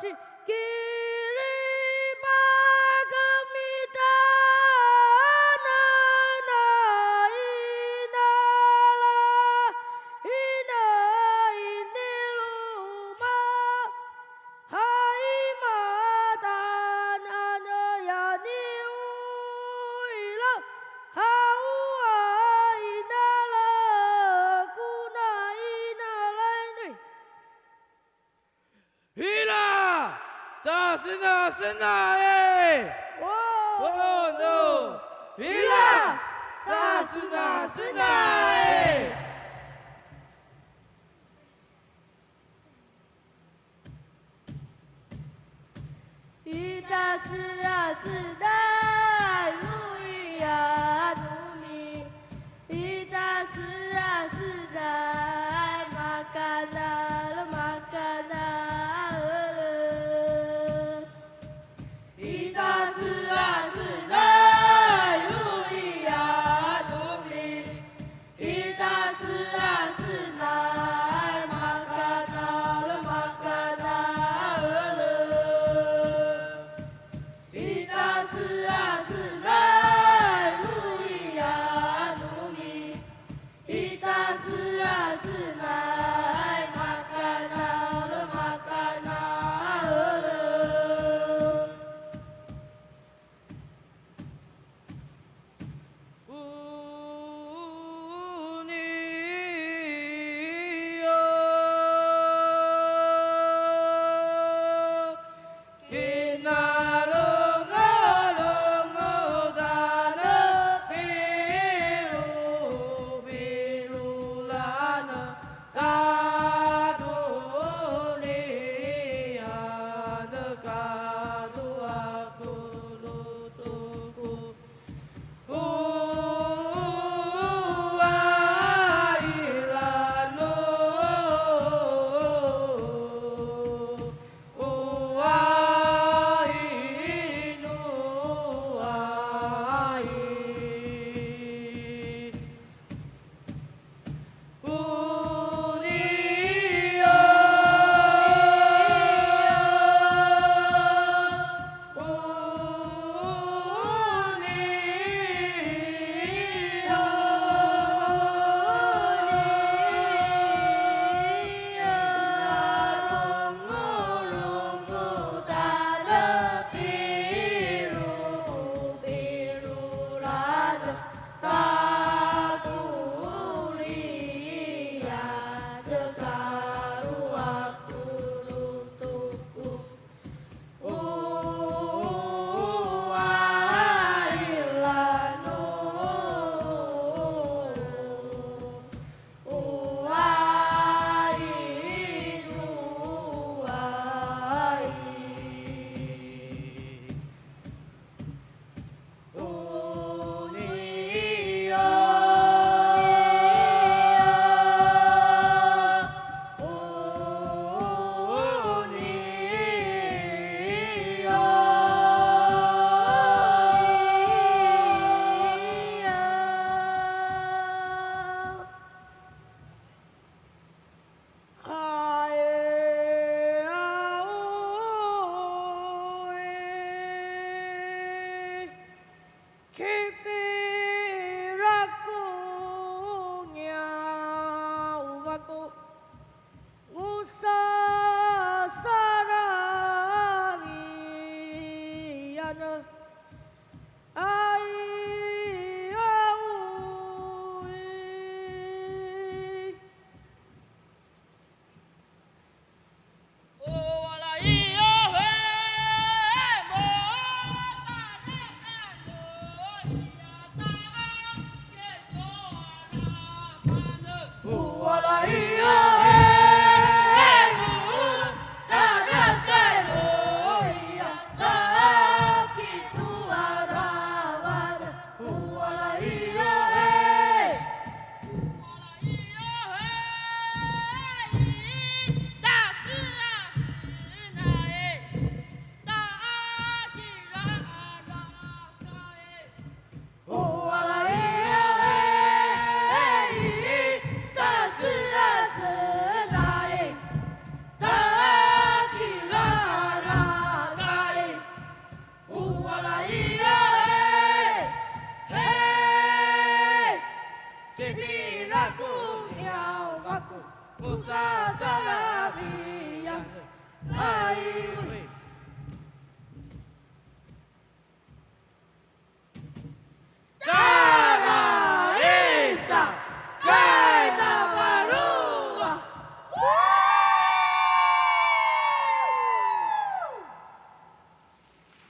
大是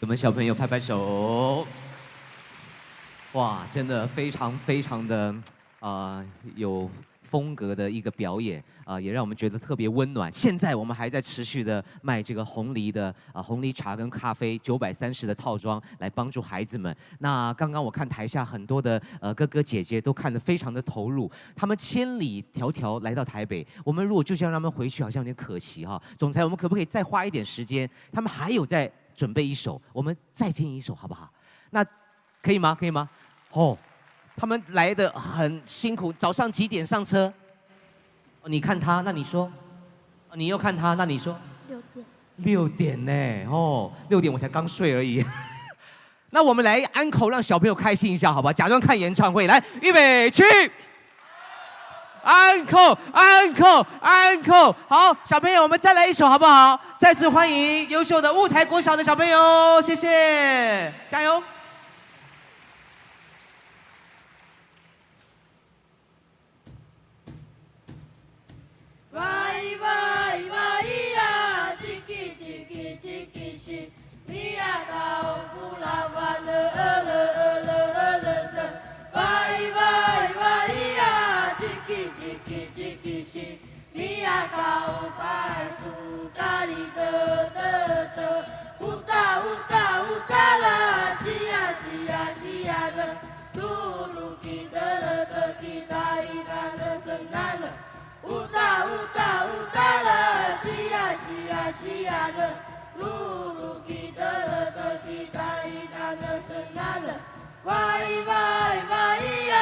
我们小朋友拍拍手，哇，真的非常非常的有风格的一个表演也让我们觉得特别温暖。现在我们还在持续的卖这个红梨的红梨茶跟咖啡930的套装，来帮助孩子们。那刚刚我看台下很多的哥哥姐姐都看得非常的投入，他们千里迢迢来到台北，我们如果就这样让他们回去，好像有点可惜哈。总裁，我们可不可以再花一点时间？他们还有在准备一首，我们再听一首好不好？那可以吗？可以吗？哦。他们来的很辛苦，早上几点上车？你看他，那你说，你又看他，那你说6点。6点呢？哦，6点我才刚睡而已。那我们来安口，让小朋友开心一下，好吧？假装看演唱会，来，预备起，安口，安口，安口。好，小朋友，我们再来一首好不好？再次欢迎优秀的雾台国小的小朋友，谢谢，加油！哇咿哇咿哇咿呀，叽叽叽叽叽叽叽，你呀高不拉哇了声。哇咿哇咿哇咿呀，叽叽叽叽叽叽叽，你呀高白苏咖喱的，乌哒乌哒乌哒啦，西呀西呀西呀的，噜噜滴的了的滴答一答的声呐了。乌哒乌哒乌哒啦，西呀西呀西呀的，噜噜滴的了的滴答一答的声呐了，哇咿哇咿哇咿呀。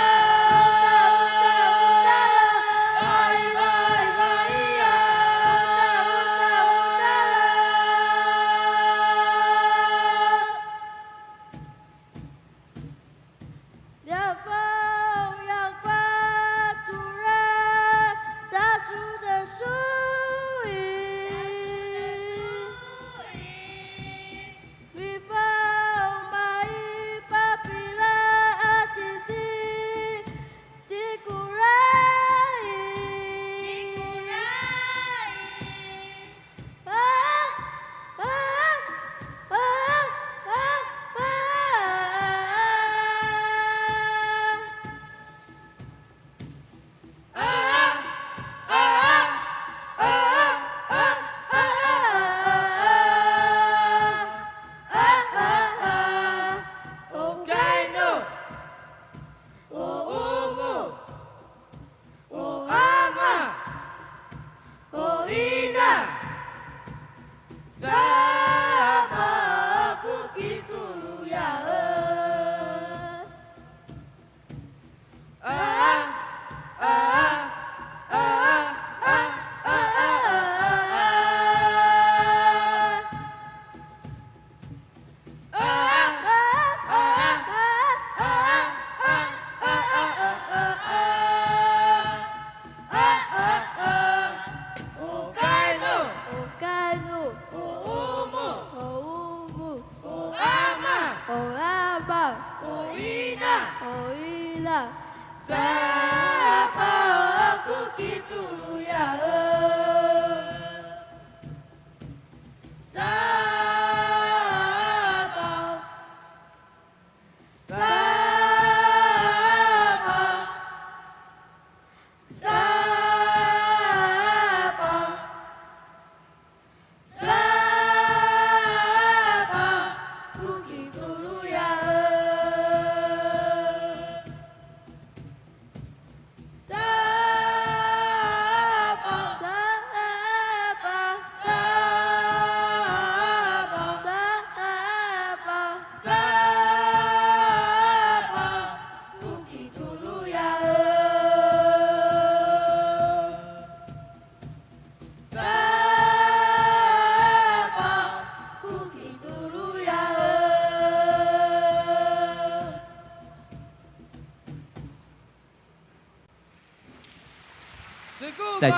再次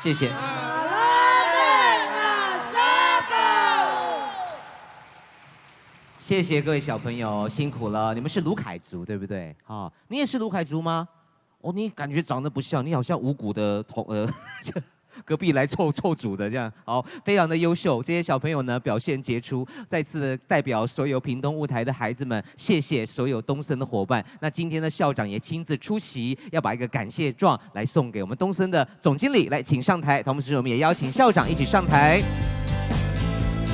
谢谢。谢谢各位小朋友，辛苦了。你们是卢凯族对不对？好，你也是卢凯族吗？哦，你感觉长得不像，你好像五谷的隔壁来凑组的这样，好，非常的优秀。这些小朋友呢表现杰出，再次代表所有屏东雾台的孩子们，谢谢所有东森的伙伴。那今天的校长也亲自出席，要把一个感谢状来送给我们东森的总经理，来请上台。同时，我们也邀请校长一起上台。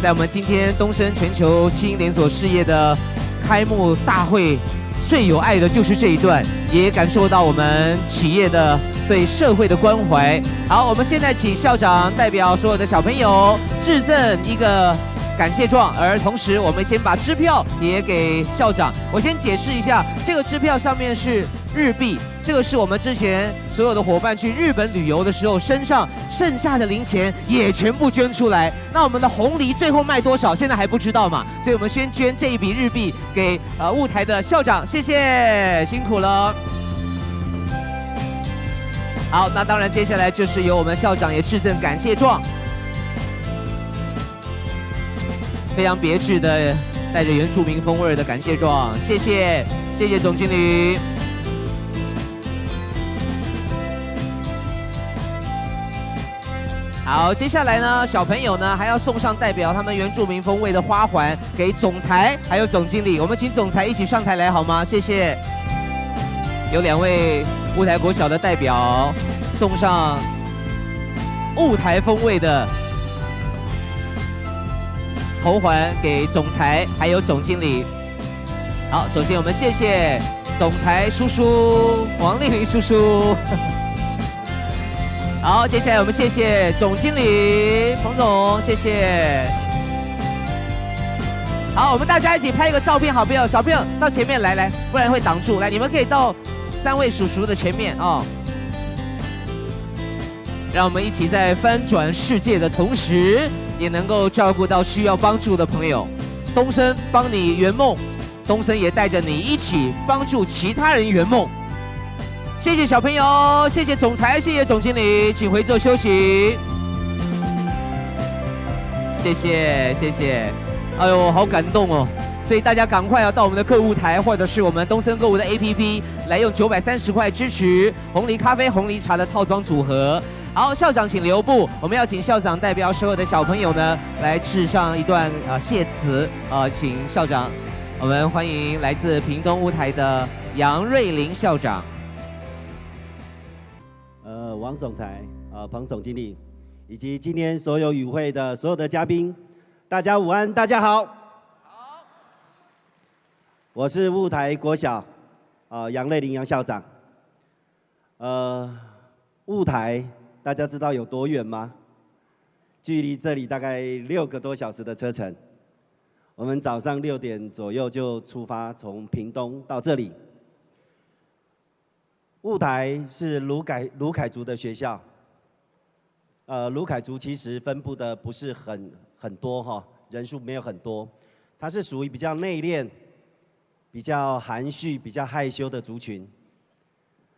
在我们今天东森全球轻连锁事业的开幕大会，最有爱的就是这一段，也感受到我们企业的对社会的关怀。好，我们现在请校长代表所有的小朋友致赠一个感谢状，而同时我们先把支票也给校长。我先解释一下，这个支票上面是日币，这个是我们之前所有的伙伴去日本旅游的时候身上剩下的零钱也全部捐出来。那我们的红梨最后卖多少，现在还不知道嘛，所以我们先捐这一笔日币给雾台的校长，谢谢，辛苦了。好，那当然接下来就是由我们校长也致赠感谢状，非常别致的带着原住民风味的感谢状，谢谢，谢谢总经理。好，接下来呢，小朋友呢还要送上代表他们原住民风味的花环给总裁还有总经理，我们请总裁一起上台来好吗？谢谢。有2位雾台国小的代表送上雾台风味的头环给总裁还有总经理。好，首先我们谢谢总裁叔叔王立明叔叔。好，接下来我们谢谢总经理彭总，谢谢。好，我们大家一起拍一个照片，好不好？小朋友到前面来，不然会挡住。来，你们可以到3位叔叔的前面哦。让我们一起在翻转世界的同时，也能够照顾到需要帮助的朋友。东森帮你圆梦，东森也带着你一起帮助其他人圆梦。谢谢小朋友，谢谢总裁，谢谢总经理，请回座休息。谢谢，谢谢。哎呦，好感动哦！所以大家赶快要到我们的购物台，或者是我们东森购物的 APP 来用930块支持红梨咖啡、红梨茶的套装组合。好，校长请留步，我们要请校长代表所有的小朋友呢来致上一段谢词请校长，我们欢迎来自屏东雾台的杨瑞麟校长。王总裁、彭总经理，以及今天所有与会的所有的嘉宾，大家午安，大家好。好，我是雾台国小杨瑞麟杨校长。雾台大家知道有多远吗？距离这里大概6个多小时的车程。我们早上6点左右就出发，从屏东到这里。雾台是卢凯族的学校，卢凯族其实分布的不是很多哈，人数没有很多，它是属于比较内敛、比较含蓄、比较害羞的族群。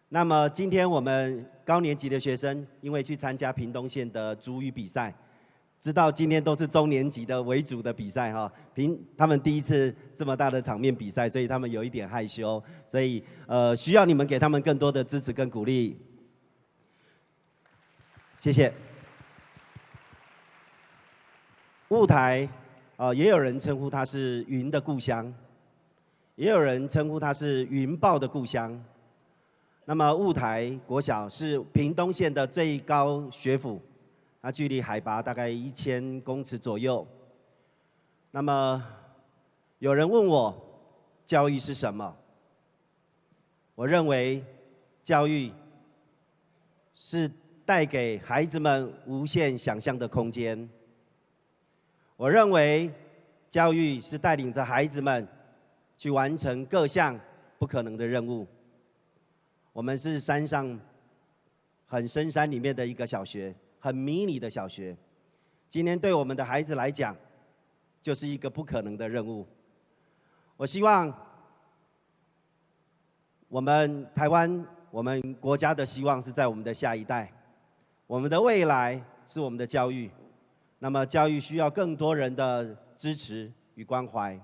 那么今天我们高年级的学生因为去参加屏东县的族语比赛，知道今天都是中年级的为主的比赛哈，他们第一次这么大的场面比赛，所以他们有一点害羞，所以需要你们给他们更多的支持跟鼓励，谢谢。雾台也有人称呼它是云的故乡，也有人称呼它是云豹的故乡。那么雾台国小是屏东县的最高学府。它距离海拔大概1000公尺左右。那么，有人问我，教育是什么？我认为，教育是带给孩子们无限想象的空间。我认为，教育是带领着孩子们去完成各项不可能的任务。我们是山上很深山里面的一个小学。很迷你的小学，今天对我们的孩子来讲，就是一个不可能的任务。我希望我们台湾，我们国家的希望是在我们的下一代，我们的未来是我们的教育。那么教育需要更多人的支持与关怀。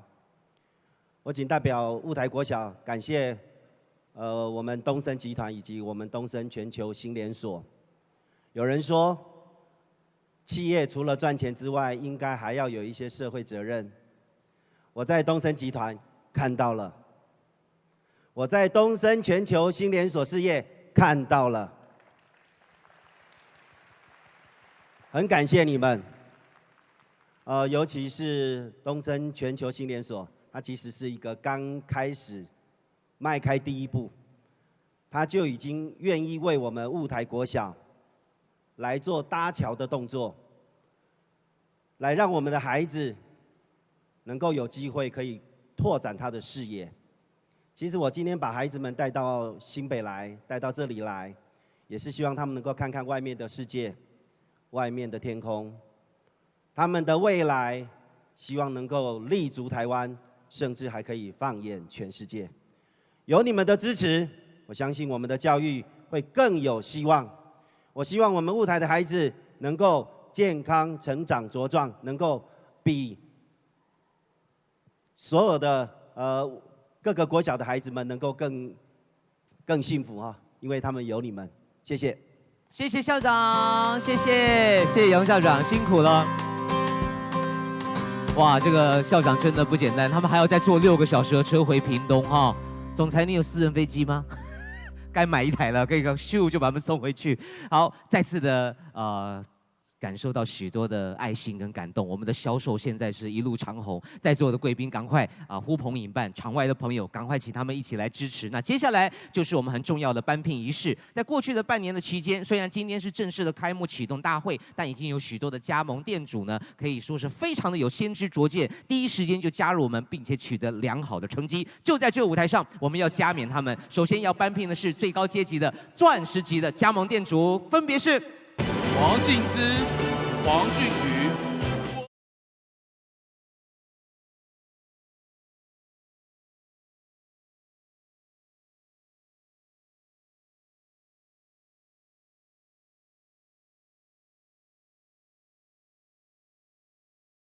我仅代表雾台国小感谢我们东森集团以及我们东森全球新连锁。有人说，企业除了赚钱之外，应该还要有一些社会责任。我在东森集团看到了，我在东森全球新连锁事业看到了，很感谢你们。尤其是东森全球新连锁，它其实是一个刚开始迈开第一步，它就已经愿意为我们雾台国小来做搭桥的动作，来让我们的孩子能够有机会可以拓展他的视野。其实我今天把孩子们带到新北来，带到这里来，也是希望他们能够看看外面的世界，外面的天空。他们的未来，希望能够立足台湾，甚至还可以放眼全世界。有你们的支持，我相信我们的教育会更有希望。我希望我们雾台的孩子能够健康成长茁壮，能够比所有的各个国小的孩子们能够更幸福啊，因为他们有你们。谢谢，谢谢校长，谢谢杨校长，辛苦了。哇，这个校长真的不简单，他们还要再坐6个小时的车回屏东哈。总裁，你有私人飞机吗？该买一台了，可以咻就把他们送回去。好，再次的感受到许多的爱心跟感动。我们的销售现在是一路长虹，在座的贵宾赶快呼朋引伴，场外的朋友赶快请他们一起来支持。那接下来就是我们很重要的颁聘仪式。在过去的半年的期间，虽然今天是正式的开幕启动大会，但已经有许多的加盟店主呢，可以说是非常的有先知灼见，第一时间就加入我们，并且取得良好的成绩。就在这个舞台上，我们要加冕他们。首先要颁聘的是最高阶级的钻石级的加盟店主，分别是黄敬之、黄俊宇、